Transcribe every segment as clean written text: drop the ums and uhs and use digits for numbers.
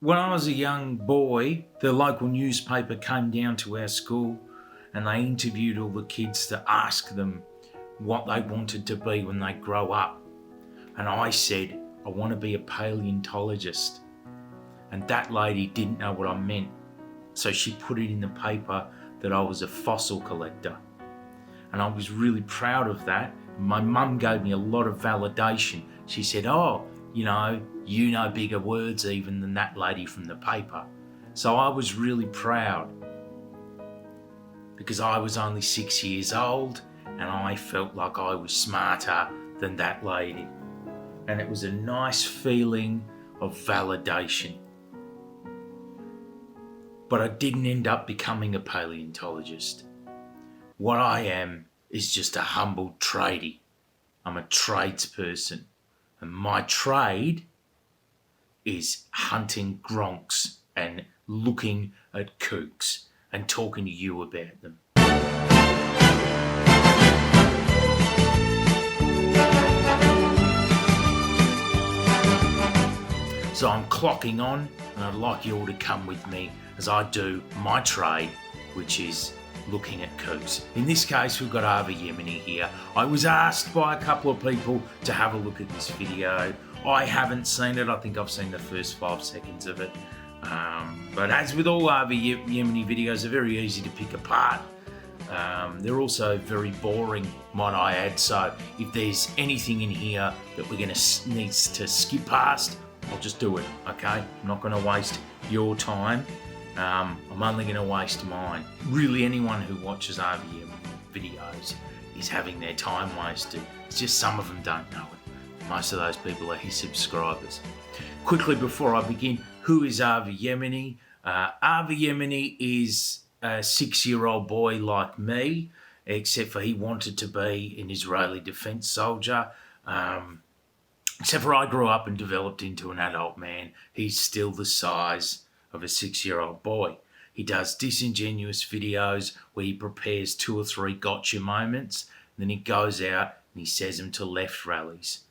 When I was a young boy, the local newspaper came down to our school and they interviewed all the kids to ask them what they wanted to be when they grow up. And I said, I want to be a paleontologist. And that lady didn't know what I meant. So she put it in the paper that I was a fossil collector. And I was really proud of that. My mum gave me a lot of validation. She said, oh, you know bigger words even than that lady from the paper. So I was really proud because I was only 6 years old and I felt like I was smarter than that lady. And it was a nice feeling of validation. But I didn't end up becoming a paleontologist. What I am is just a humble tradie. I'm a tradesperson. And my trade is hunting gronks and looking at kooks and talking to you about them. So I'm clocking on and I'd like you all to come with me as I do my trade, which is looking at kooks. In this case, we've got Avi Yemini here. I was asked by a couple of people to have a look at this video. I haven't seen it. I think I've seen the first 5 seconds of it. But as with all Avi Yemini videos, they're very easy to pick apart. They're also very boring, might I add. So if there's anything in here that we're going to need to skip past, I'll just do it, okay? I'm not going to waste your time. I'm only going to waste mine. Really, anyone who watches Avi videos is having their time wasted. It's just some of them don't know it. Most of those people are his subscribers. Quickly before I begin, who is Avi Yemini? Avi Yemini is a 6-year-old boy like me, except for he wanted to be an Israeli defence soldier. Except for I grew up and developed into an adult man. He's still the size of a 6-year-old boy. He does disingenuous videos where he prepares 2 or 3 gotcha moments, and then he goes out and he says them to left rallies.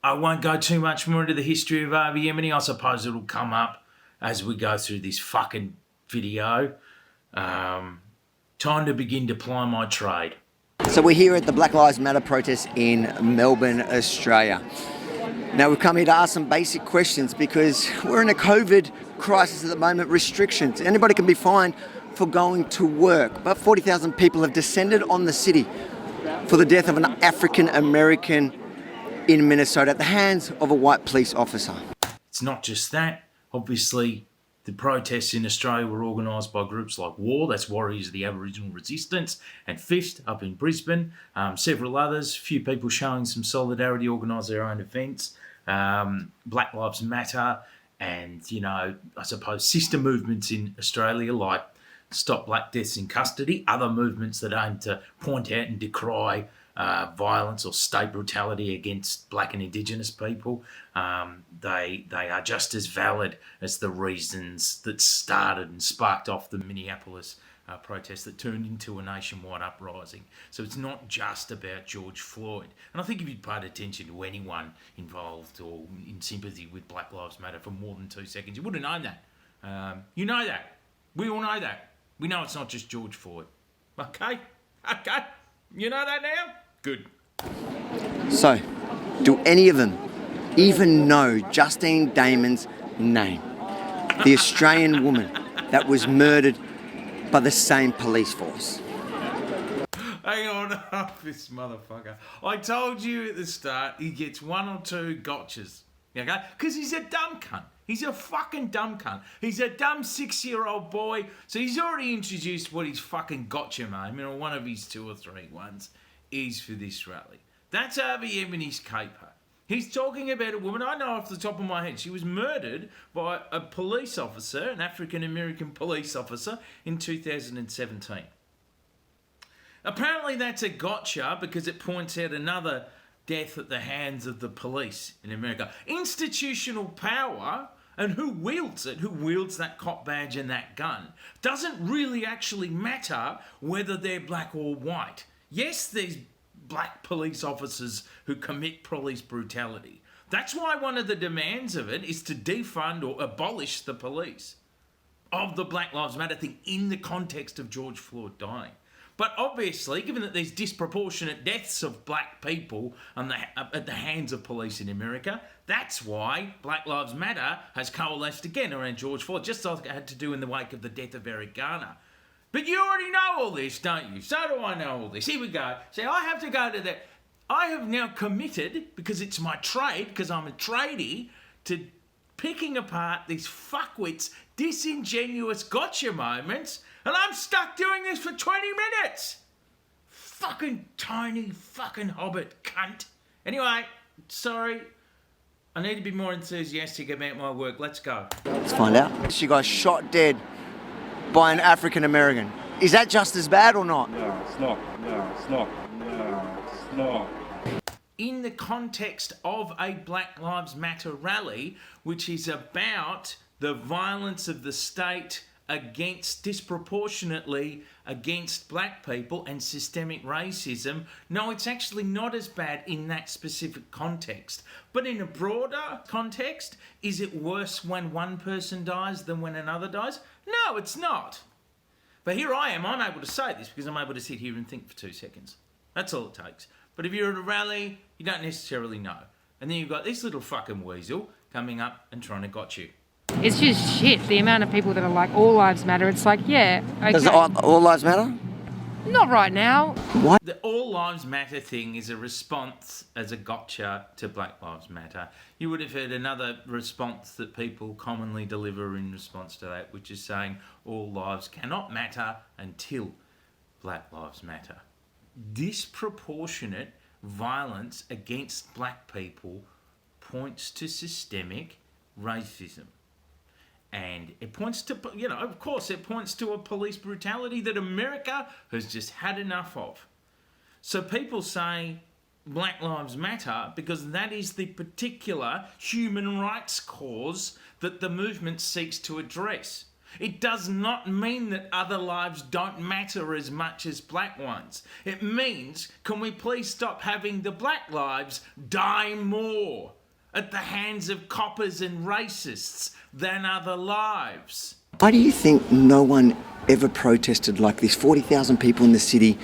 I won't go too much more into the history of Avi Yemini. I suppose it'll come up as we go through this fucking video. Time to begin to ply my trade. So we're here at the Black Lives Matter protest in Melbourne, Australia. Now we've come here to ask some basic questions because we're in a COVID crisis at the moment, restrictions. Anybody can be fined for going to work. But 40,000 people have descended on the city for the death of an African American in Minnesota at the hands of a white police officer. It's not just that. Obviously, the protests in Australia were organised by groups like WAR, that's Warriors of the Aboriginal Resistance, and FIST up in Brisbane. Several others, few people showing some solidarity, organised their own events. Black Lives Matter, and, I suppose sister movements in Australia like Stop Black Deaths in Custody, other movements that aim to point out and decry violence or state brutality against Black and Indigenous people. They are just as valid as the reasons that started and sparked off the Minneapolis protest that turned into a nationwide uprising. So it's not just about George Floyd. And I think if you'd paid attention to anyone involved or in sympathy with Black Lives Matter for more than 2 seconds, you would have known that. You know that. We all know that. We know it's not just George Floyd. Okay? You know that now? Good. So, do any of them even know Justine Damon's name? The Australian woman that was murdered by the same police force. Hang on, this motherfucker. I told you at the start he gets 1 or 2 gotchas, okay? Because he's a dumb cunt. He's a fucking dumb cunt. He's a dumb 6-year-old boy. So he's already introduced what his fucking gotcha moment, one of his 2 or 3 ones, is for this rally. That's Avi Yemini's caper. He's talking about a woman, I know off the top of my head, she was murdered by a police officer, an African-American police officer, in 2017. Apparently that's a gotcha because it points out another death at the hands of the police in America. Institutional power, and who wields it, who wields that cop badge and that gun, doesn't really actually matter whether they're black or white. Yes, there's black police officers who commit police brutality. That's why one of the demands of it is to defund or abolish the police of the Black Lives Matter thing in the context of George Floyd dying. But obviously, given that there's disproportionate deaths of black people at the hands of police in America, that's why Black Lives Matter has coalesced again around George Floyd, just like it had to do in the wake of the death of Eric Garner. But you already know all this, don't you? So do I know all this. Here we go. See, I have to go to that. I have now committed, because it's my trade, because I'm a tradie, to picking apart these fuckwits, disingenuous gotcha moments, and I'm stuck doing this for 20 minutes. Fucking tiny fucking hobbit cunt. Anyway, sorry. I need to be more enthusiastic about my work. Let's go. Let's find out. She got shot dead by an African American. Is that just as bad or not? No, it's not. No, it's not. No, it's not. In the context of a Black Lives Matter rally, which is about the violence of the state disproportionately against black people and systemic racism, no, it's actually not as bad in that specific context. But in a broader context, is it worse when one person dies than when another dies? No, it's not. But here I am, I'm able to say this because I'm able to sit here and think for 2 seconds. That's all it takes. But if you're at a rally, you don't necessarily know. And then you've got this little fucking weasel coming up and trying to got you. It's just shit, the amount of people that are like, all lives matter. It's like, yeah, okay. Does all lives matter? Not right now. What? The All Lives Matter thing is a response as a gotcha to Black Lives Matter. You would have heard another response that people commonly deliver in response to that, which is saying all lives cannot matter until Black Lives Matter. Disproportionate violence against black people points to systemic racism. And it points to, of course, it points to a police brutality that America has just had enough of. So people say Black Lives Matter because that is the particular human rights cause that the movement seeks to address. It does not mean that other lives don't matter as much as black ones. It means, can we please stop having the black lives die more at the hands of coppers and racists than other lives? Why do you think no one ever protested like this? 40,000 people in the city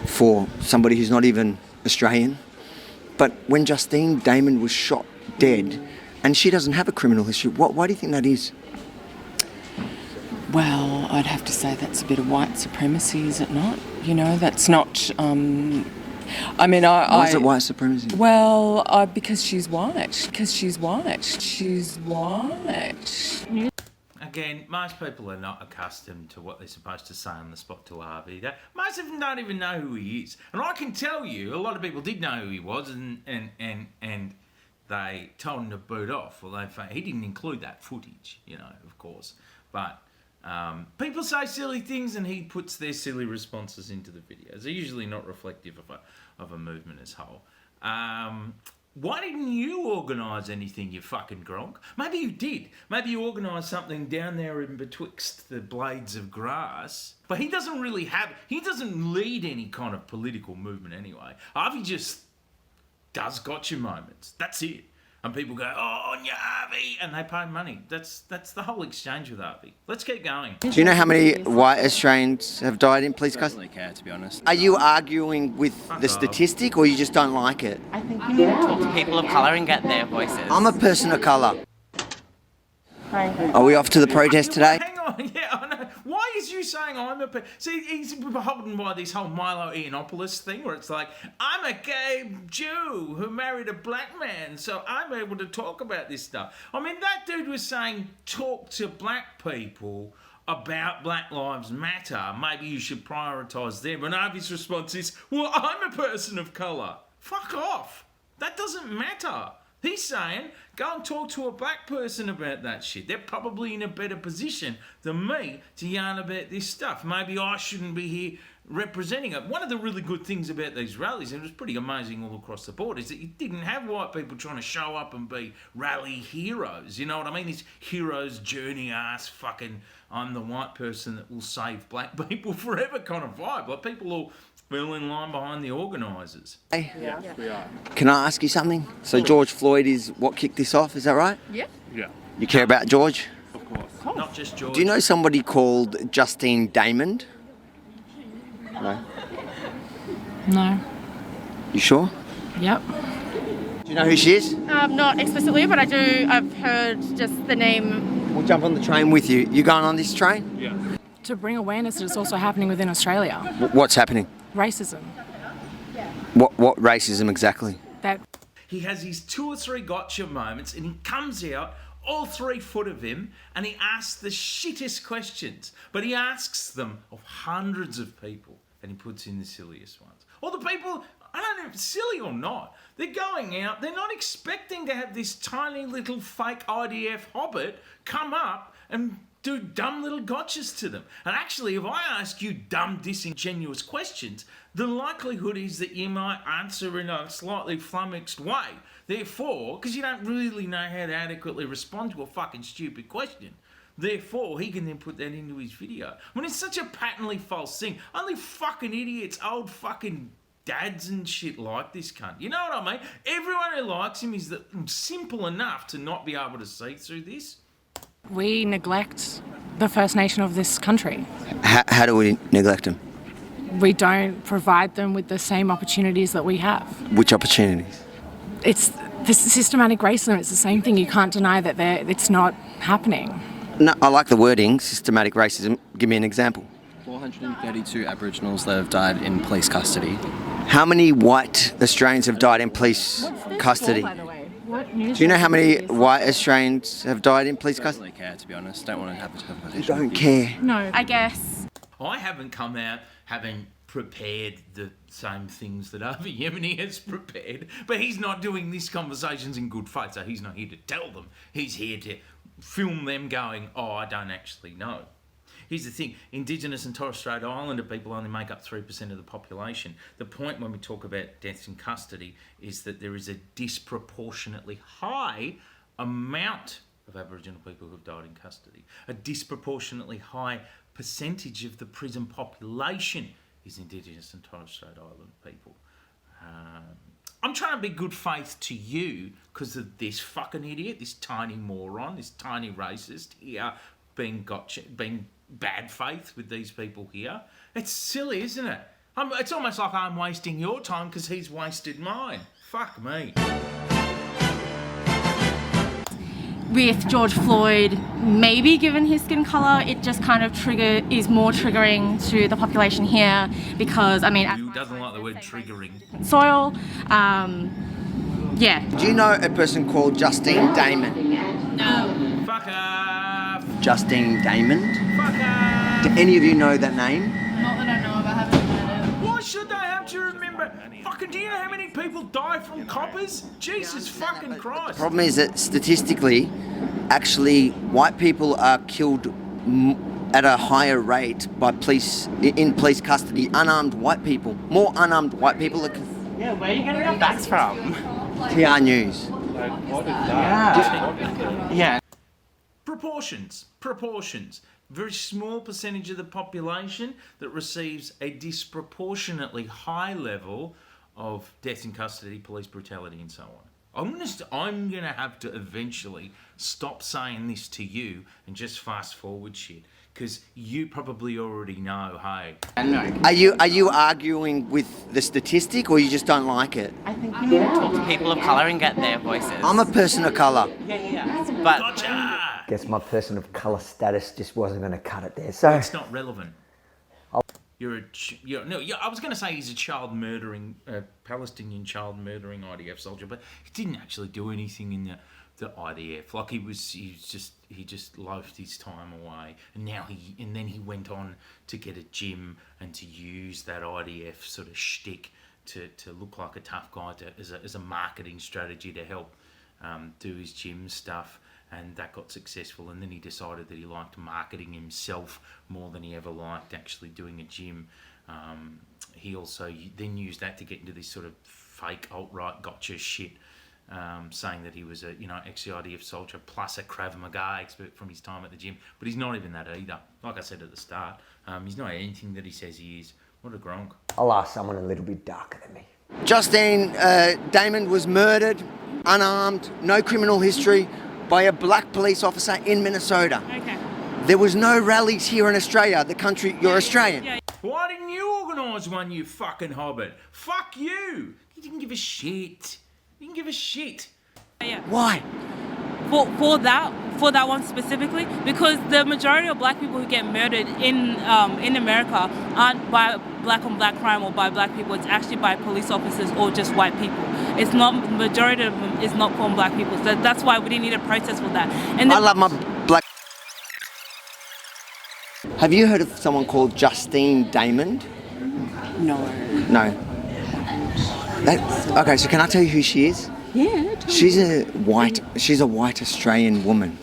for somebody who's not even Australian. But when Justine Damon was shot dead, and she doesn't have a criminal history, why do you think that is? Well, I'd have to say that's a bit of white supremacy, is it not? That's not... Why is it white supremacy? Well, because she's white. She's white. Again, most people are not accustomed to what they're supposed to say on the spot to Avi. Most of them don't even know who he is. And I can tell you, a lot of people did know who he was, and they told him to boot off. Well, he didn't include that footage, of course. But people say silly things, and he puts their silly responses into the videos. They're usually not reflective of a movement as a whole. Why didn't you organise anything, you fucking gronk? Maybe you did. Maybe you organised something down there in betwixt the blades of grass. But he doesn't lead any kind of political movement anyway. Avi just does gotcha moments. That's it. And people go, oh, on your Avi, and they pay money. That's the whole exchange with Avi. Let's keep going. Do you know how many white Australians have died in police custody? I don't really care, to be honest. Are you arguing with the statistic, or you just don't like it? I think you need to talk to people of colour and get their voices. I'm a person of colour. Are we off to the protest today? Hang on, yeah, I know. Why is you saying I'm a... See, he's beholden by this whole Milo Yiannopoulos thing where it's like, I'm a gay Jew who married a black man, so I'm able to talk about this stuff. I mean, that dude was saying, talk to black people about Black Lives Matter. Maybe you should prioritise them. And Avi's response is, well, I'm a person of colour. Fuck off. That doesn't matter. He's saying, go and talk to a black person about that shit. They're probably in a better position than me to yarn about this stuff. Maybe I shouldn't be here representing it. One of the really good things about these rallies, and it was pretty amazing all across the board, is that you didn't have white people trying to show up and be rally heroes. You know what I mean? These heroes journey ass fucking, I'm the white person that will save black people forever kind of vibe. Like people all fell in line behind the organisers. Hey, Yes, we are. can I ask you something? So George Floyd is what kicked this off, is that right? Yeah, You care about George? of course. Not just George. Do you know somebody called Justine Damon? No. No. You sure? Yep. Do you know who she is? Not explicitly, but I've heard just the name. We'll jump on the train with you. You going on this train? Yeah. To bring awareness that it's also happening within Australia. What's happening? Racism. What racism exactly? That He has his 2 or 3 gotcha moments and he comes out, all 3 foot of him, and he asks the shittest questions. But he asks them of hundreds of people and he puts in the silliest ones. Or the people, I don't know if it's silly or not, they're going out, they're not expecting to have this tiny little fake IDF hobbit come up and do dumb little gotchas to them. And actually, if I ask you dumb, disingenuous questions, the likelihood is that you might answer in a slightly flummoxed way. Therefore, because you don't really know how to adequately respond to a fucking stupid question, therefore, he can then put that into his video. I mean, it's such a patently false thing. Only fucking idiots, old fucking dads and shit like this cunt. You know what I mean? Everyone who likes him is simple enough to not be able to see through this. we neglect the First Nation of this country. How do we neglect them? We don't provide them with the same opportunities that we have. Which opportunities? It's this systematic racism. It's the same thing. You can't deny that it's not happening. No, I like the wording, systematic racism. Give me an example. 432 Aboriginals that have died in police custody. How many white Australians have died in police custody? By the way, what news? Do you know how many white Australians have died in police I don't custody? really care, to be honest. Don't want to have a You conversation. don't care. No. I guess. I haven't come out having prepared the same things that Avi Yemini has prepared, but he's not doing these conversations in good faith, so he's not here to tell them. He's here to film them going, oh, I don't actually know. Here's the thing, Indigenous and Torres Strait Islander people only make up 3% of the population. The point when we talk about deaths in custody is that there is a disproportionately high amount of Aboriginal people who have died in custody. A disproportionately high percentage of the prison population is Indigenous and Torres Strait Island people. I'm trying to be good faith to you because of this fucking idiot, this tiny moron, this tiny racist here being bad faith with these people here. It's silly, isn't it? It's almost like I'm wasting your time because he's wasted mine. Fuck me. With George Floyd, maybe given his skin colour, it just kind of is more triggering to the population here because, I mean... Who doesn't like the word triggering? Soil, yeah. Do you know a person called Justine Damon? No. Fuck off. Justine Damon? Fuck off. Do any of you know that name? Not that I know of, I haven't heard it. Why should they have to remember? Fucking, do you know how many people die from coppers? Jesus fucking Christ. Problem is that statistically, actually, white people are killed at a higher rate by police in police custody. Unarmed white people, more unarmed white people. Yeah, where are you getting your facts from? TR News. Like, what is that? Yeah. Proportions. Very small percentage of the population that receives a disproportionately high level of death in custody, police brutality, and so on. I'm gonna have to eventually stop saying this to you and just fast forward shit, because you probably already know. Hey, Are you arguing with the statistic, or you just don't like it? I think we need to talk to people of colour and get their voices. I'm a person of colour. Yeah. But gotcha. Guess my person of colour status just wasn't going to cut it there. So It's not relevant. I was going to say he's a Palestinian child murdering IDF soldier, but he didn't actually do anything in the IDF. Like he just loafed his time away, and then he went on to get a gym and to use that IDF sort of shtick to look like a tough guy as a marketing strategy to help do his gym stuff. And that got successful, and then he decided that he liked marketing himself more than he ever liked actually doing a gym. He also then used that to get into this sort of fake alt-right gotcha shit, saying that he was a ex-IDF soldier plus a Krav Maga expert from his time at the gym. But he's not even that either. Like I said at the start, he's not anything that he says he is. What a gronk. I'll ask someone a little bit darker than me. Justine Damon was murdered, unarmed, no criminal history, by a black police officer in Minnesota. Okay. There was no rallies here in Australia, the country, you're Australian. Yeah. Why didn't you organise one, you fucking hobbit? Fuck you! You didn't give a shit. You didn't give a shit. Yeah. Why? For that one specifically, because the majority of black people who get murdered in America aren't by black on black crime or by black people. It's actually by police officers or just white people. It's not, majority of them is not from black people. So that's why we didn't need a protest for that. And I love my black... Have you heard of someone called Justine Damon? No. No. Okay, so can I tell you who she is? Yeah. She's a white Australian woman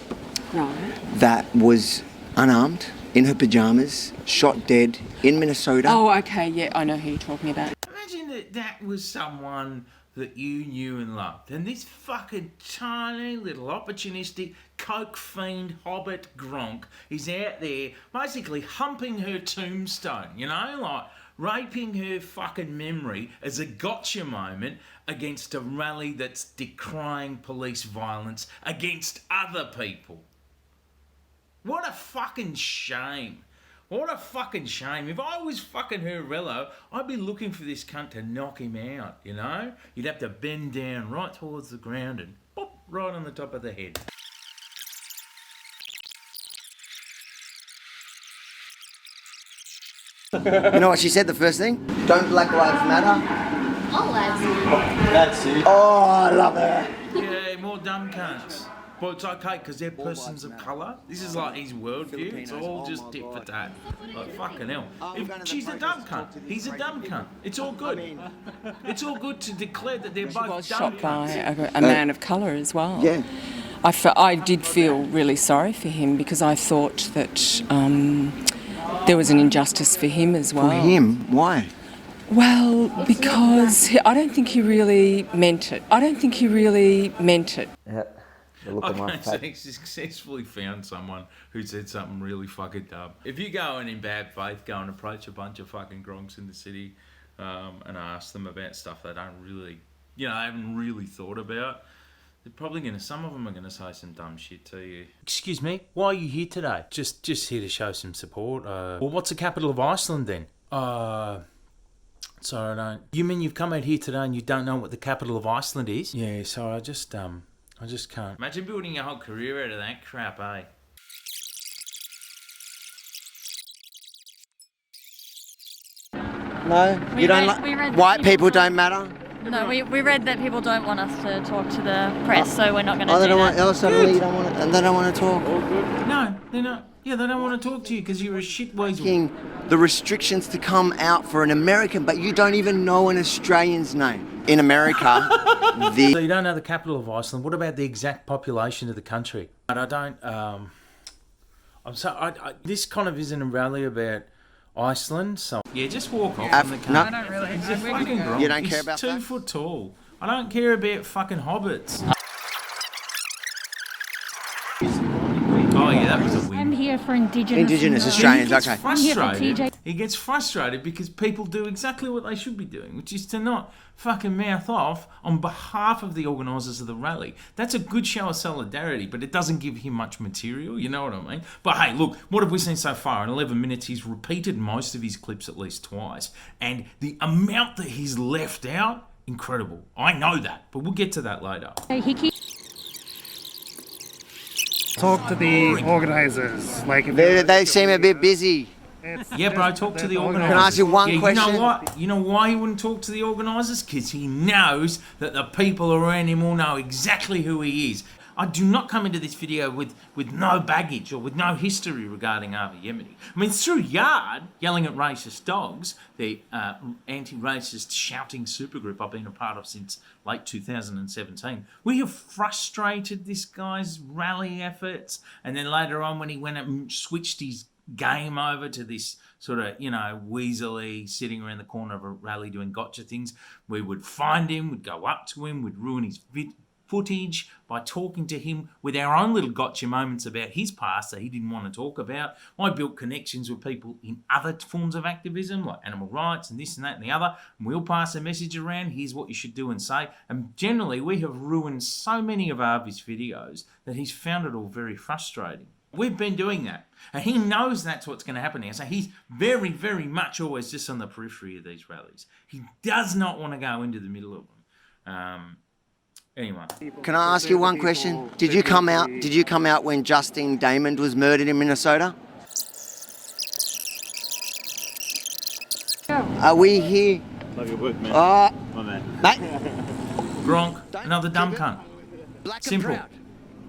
Right. that was unarmed, in her pajamas, shot dead in Minnesota. Oh, okay. Yeah, I know who you're talking about. Imagine that was someone that you knew and loved. And this fucking tiny little opportunistic coke fiend hobbit gronk is out there basically humping her tombstone, you know, like raping her fucking memory as a gotcha moment against a rally that's decrying police violence against other people. What a fucking shame. What a fucking shame. If I was fucking her Rello, I'd be looking for this cunt to knock him out, you know? You'd have to bend down right towards the ground and pop right on the top of the head. You know what she said the first thing? Don't Black Lives Matter. All lives. That's it. Oh, I love her. Yeah, more dumb cunts. But it's okay because they're persons of colour. This is like his worldview. It's all just tit for tat. Like fucking hell. If she's a dumb cunt, he's a dumb cunt. It's all good. It's all good to declare that they're She both was dumb shot by cunts. a man of colour as well. Yeah. I did feel really sorry for him because I thought that there was an injustice for him as well. For him? Why? Well, because I don't think he really meant it. I don't think he really meant it. Yeah. The look on my Okay, so face. he successfully found someone who said something really fucking dumb. If you go and in bad faith go and approach a bunch of fucking gronks in the city and ask them about stuff they don't really, you know, they haven't really thought about, they're probably going to, some of them are going to say some dumb shit to you. Excuse me, why are you here today? Just here to show some support. Well, what's the capital of Iceland then? Sorry, I don't. You mean you've come out here today and you don't know what the capital of Iceland is? Yeah, sorry, I just can't. Imagine building your whole career out of that crap, eh? No? You don't like... White people don't matter? No, we read that people don't want us to talk to the press, so we're not going to Oh, they do don't want... that. Oh, suddenly you don't want to... And they don't want to talk. No, they're not. Yeah, they don't want to talk to you because you're a shit weasel. The restrictions to come out for an American, but you don't even know an Australian's name. In America, So you don't know the capital of Iceland. What about the exact population of the country? But I don't. I'm so. This kind of isn't a rally about Iceland. So yeah, just walk off from the country. no, I don't really. He's a fucking gronk. You don't care He's about 2 that? foot tall. I don't care about fucking hobbits. Oh yeah, that was a win. I'm here for Indigenous Australians, okay. He gets frustrated because people do exactly what they should be doing, which is to not fucking mouth off on behalf of the organisers of the rally. That's a good show of solidarity, but it doesn't give him much material, you know what I mean? But hey, look, what have we seen so far? In 11 minutes, he's repeated most of his clips at least twice, and the amount that he's left out, incredible. I know that, but we'll get to that later. Talk to the organisers. Like if they seem a bit busy. Yeah, bro, talk to the organisers. Can I ask you one question? You know what? You know why he wouldn't talk to the organisers? Because he knows that the people around him will know exactly who he is. I do not come into this video with no baggage or with no history regarding Avi Yemini. I mean, through Yard, yelling at racist dogs, the anti-racist shouting supergroup I've been a part of since late 2017, we have frustrated this guy's rally efforts. And then later on when he went and switched his game over to this sort of, you know, weaselly sitting around the corner of a rally doing gotcha things, we would find him, we'd go up to him, we'd ruin his footage, by talking to him with our own little gotcha moments about his past that he didn't want to talk about. I built connections with people in other forms of activism, like animal rights and this and that and the other. And we'll pass a message around, here's what you should do and say. And generally, we have ruined so many of Avi's videos that he's found it all very frustrating. We've been doing that. And he knows that's what's going to happen now. So he's very, very much always just on the periphery of these rallies. He does not want to go into the middle of them. Anyway. Can I ask you one question? Did you come out when Justine Damon was murdered in Minnesota? Are we here? Love your work, man. My man. Mate? Gronk, another dumb cunt. Black Simple. and proud.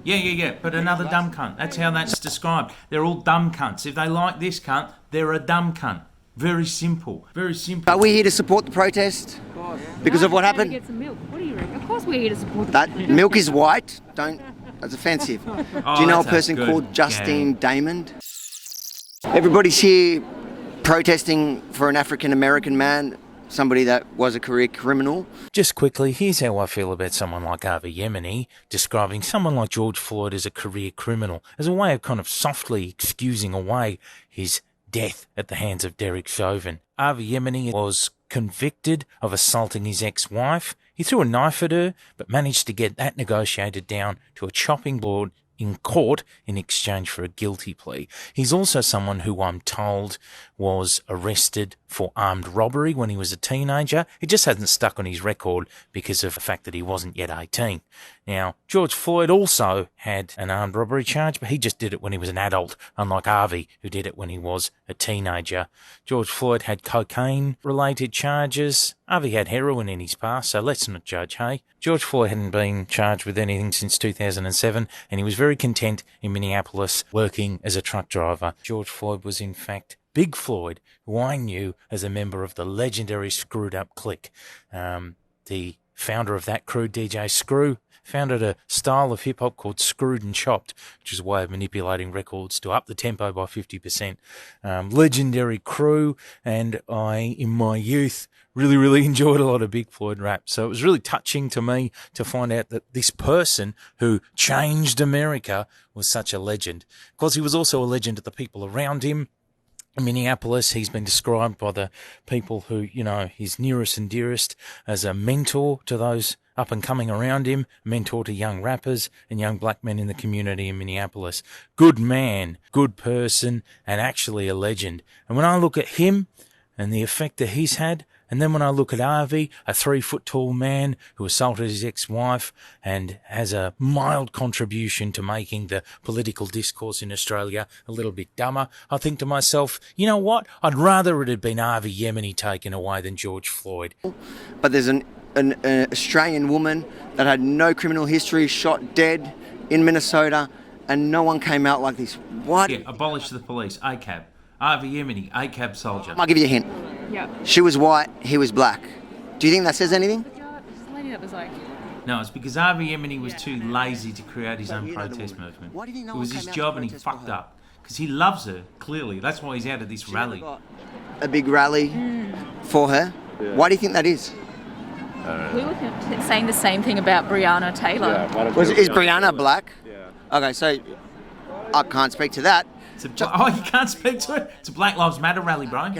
Yeah, but another dumb cunt. That's how that's described. They're all dumb cunts. If they like this cunt, they're a dumb cunt. Very simple. Very simple. Are we here to support the protest? Because of what happened? Get some milk. What do you reckon? Of course we're here to support the That milk is white. That's offensive. Do you know a that's person good called Justine gag. Damon? Everybody's here protesting for an African American man, somebody that was a career criminal. Just quickly, here's how I feel about someone like Avi Yemini describing someone like George Floyd as a career criminal, as a way of kind of softly excusing away his death at the hands of Derek Chauvin. Avi Yemini was convicted of assaulting his ex-wife. He threw a knife at her, but managed to get that negotiated down to a chopping board in court in exchange for a guilty plea. He's also someone who I'm told was arrested for armed robbery when he was a teenager. It just hasn't stuck on his record because of the fact that he wasn't yet 18. Now, George Floyd also had an armed robbery charge, but he just did it when he was an adult, unlike Avi, who did it when he was a teenager. George Floyd had cocaine-related charges. Avi had heroin in his past, so let's not judge, hey? George Floyd hadn't been charged with anything since 2007, and he was very content in Minneapolis working as a truck driver. George Floyd was, in fact, Big Floyd, who I knew as a member of the legendary Screwed Up Clique. The founder of that crew, DJ Screw, founded a style of hip-hop called Screwed and Chopped, which is a way of manipulating records to up the tempo by 50%. Legendary crew, and I, in my youth, really enjoyed a lot of Big Floyd rap. So it was really touching to me to find out that this person who changed America was such a legend. Of course, he was also a legend to the people around him. In Minneapolis, he's been described by the people who, his nearest and dearest as a mentor to those up and coming around him, mentor to young rappers and young black men in the community in Minneapolis. Good man, good person, and actually a legend. And when I look at him and the effect that he's had, and then when I look at Avi, a 3-foot-tall man who assaulted his ex-wife and has a mild contribution to making the political discourse in Australia a little bit dumber, I think to myself, you know what? I'd rather it had been Avi Yemini taken away than George Floyd. But there's an Australian woman that had no criminal history, shot dead in Minnesota, and no one came out like this. What? Yeah, abolish the police, ACAB. Avi Yemini, ACAB soldier. I'll give you a hint. Yeah. She was white, he was black. Do you think that says anything? This lady that was like, No, it's because Avi Yemini was too lazy to create his own protest movement. Why do you think no It was one his came out job to and he protest for fucked her? up. Because he loves her, clearly. That's why he's out of this rally. A big rally for her. Yeah. Why do you think that is? We were saying the same thing about Breonna Taylor. Is Brianna black? Yeah. Okay, so I can't speak to that. You can't speak to it? It's a Black Lives Matter rally, bro.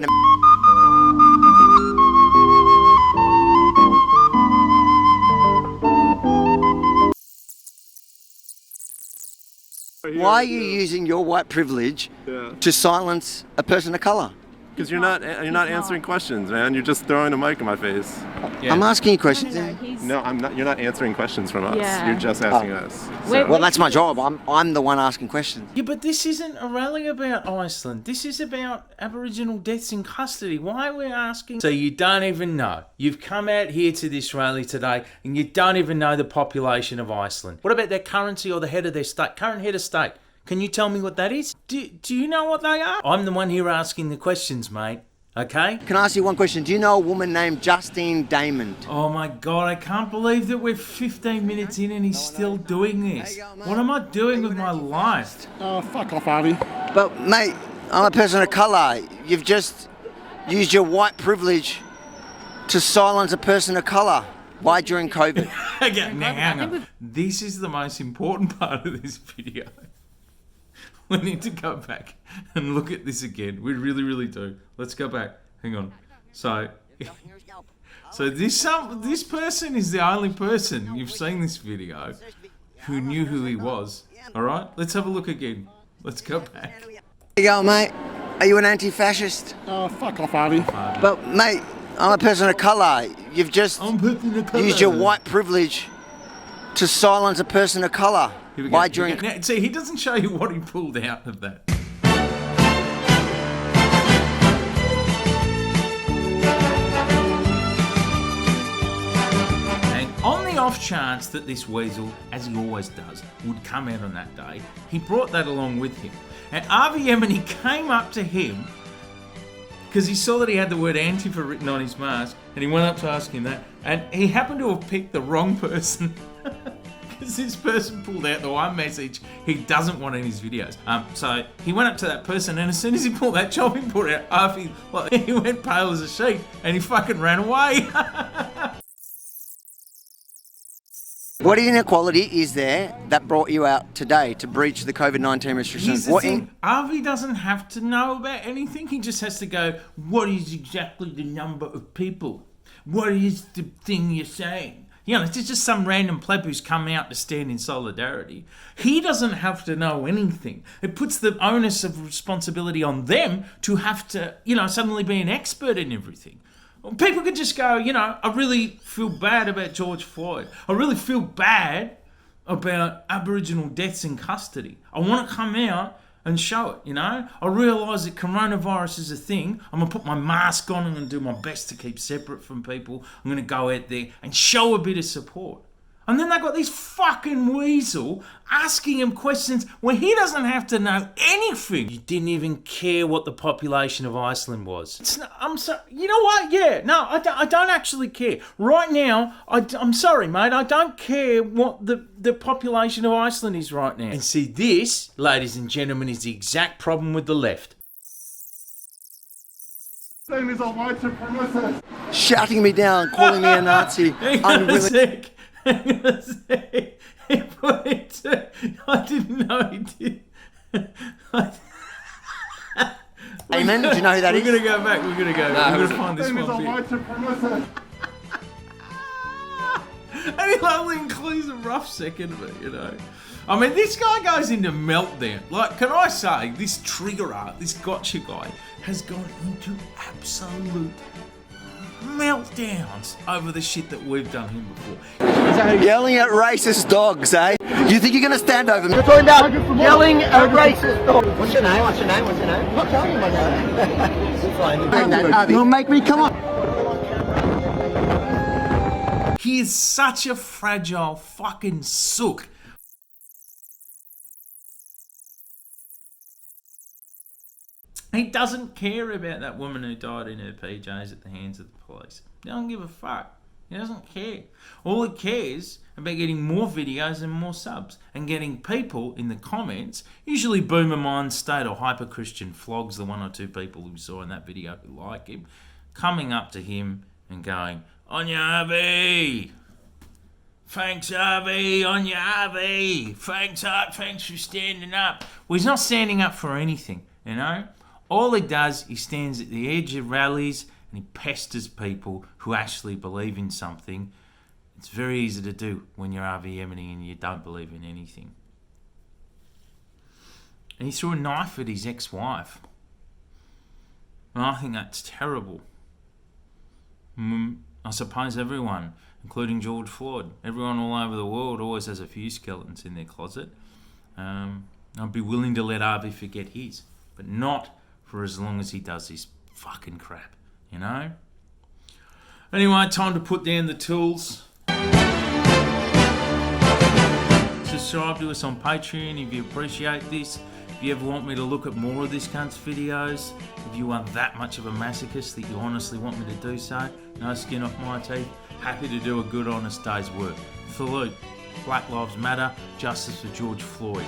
Why are you using your white privilege to silence a person of colour? Because you're not answering questions, man. You're just throwing a mic in my face. Yeah. I'm asking you questions. No, I'm not. You're not answering questions from us. Yeah. You're just asking us. Well, that's my job. I'm the one asking questions. Yeah, but this isn't a rally about Iceland. This is about Aboriginal deaths in custody. Why are we asking? So you don't even know. You've come out here to this rally today and you don't even know the population of Iceland. What about their currency or the head of their state? Current head of state. Can you tell me what that is? Do you know what they are? I'm the one here asking the questions, mate. Okay? Can I ask you one question? Do you know a woman named Justine Damon? Oh my God, I can't believe that we're 15 minutes in and he's still doing this. What am I doing with my life? Oh, fuck off, Avi. But mate, I'm a person of colour. You've just used your white privilege to silence a person of colour. Why during COVID? Okay, now hang on. This is the most important part of this video. We need to go back and look at this again. We really, really do. Let's go back. Hang on. So this person is the only person you've seen this video who knew who he was. All right? Let's have a look again. Let's go back. There you go, mate. Are you an anti-fascist? Oh, fuck off, Avi. But, mate, I'm a person of colour. You've just used your white privilege to silence a person of colour. Why during... Now, see, he doesn't show you what he pulled out of that. And on the off chance that this weasel, as he always does, would come out on that day, he brought that along with him. And Avi Yemini came up to him because he saw that he had the word Antifa written on his mask, and he went up to ask him that, and he happened to have picked the wrong person. Because this person pulled out the one message he doesn't want in his videos. So he went up to that person, and as soon as he pulled that job, he pulled out Avi, he went pale as a sheet, and he fucking ran away. What inequality is there that brought you out today to breach the COVID-19 restrictions? Here's the thing. Avi doesn't have to know about anything. He just has to go, what is exactly the number of people? What is the thing you're saying? You know, it's just some random pleb who's come out to stand in solidarity. He doesn't have to know anything. It puts the onus of responsibility on them to have to, suddenly be an expert in everything. People could just go, I really feel bad about George Floyd. I really feel bad about Aboriginal deaths in custody. I want to come out and show it, I realise that coronavirus is a thing. I'm going to put my mask on. I'm going to do my best to keep separate from people. I'm going to go out there and show a bit of support. And then they've got this fucking weasel asking him questions where he doesn't have to know anything. You didn't even care what the population of Iceland was. I'm sorry. You know what? Yeah. No, I don't actually care. Right now, I'm sorry, mate. I don't care what the population of Iceland is right now. And see, this, ladies and gentlemen, is the exact problem with the left. Saying is a white supremacist. Shouting me down, calling me a Nazi. Unwilling. Hang on a sec. I didn't know he did. Amen. Do you know who that is? We're going to go back. We're going to go back. We're going to find this one. White supremacist. And he only includes a rough second of it, I mean, this guy goes into meltdown. Like, can I say, this triggerer, this gotcha guy, has gone into absolute meltdowns over the shit that we've done him before. Yelling at racist dogs, eh? You think you're going to stand over me? We're talking about yelling at racist dogs. What's your name? What's your name? What's your name? I'm not telling you my name. You'll make me come on. He is such a fragile fucking sook. He doesn't care about that woman who died in her PJs at the hands of the police. He doesn't give a fuck. He doesn't care. All he cares about getting more videos and more subs and getting people in the comments, usually Boomer Mind State or Hyper Christian Flogs, the one or two people who saw in that video who like him, coming up to him and going, "On your Avi! Thanks, Avi! On your Avi! Thanks for standing up." Well, he's not standing up for anything, All he does, he stands at the edge of rallies and he pesters people who actually believe in something. It's very easy to do when you're Avi Yemini and you don't believe in anything. And he threw a knife at his ex-wife. And I think that's terrible. I suppose everyone, including George Floyd, everyone all over the world always has a few skeletons in their closet. I'd be willing to let Avi forget his, but not for as long as he does his fucking crap, Anyway, time to put down the tools. Subscribe to us on Patreon if you appreciate this. If you ever want me to look at more of this cunt's videos, if you are that much of a masochist that you honestly want me to do so, no skin off my teeth, happy to do a good honest day's work. Salute. Black Lives Matter, justice for George Floyd.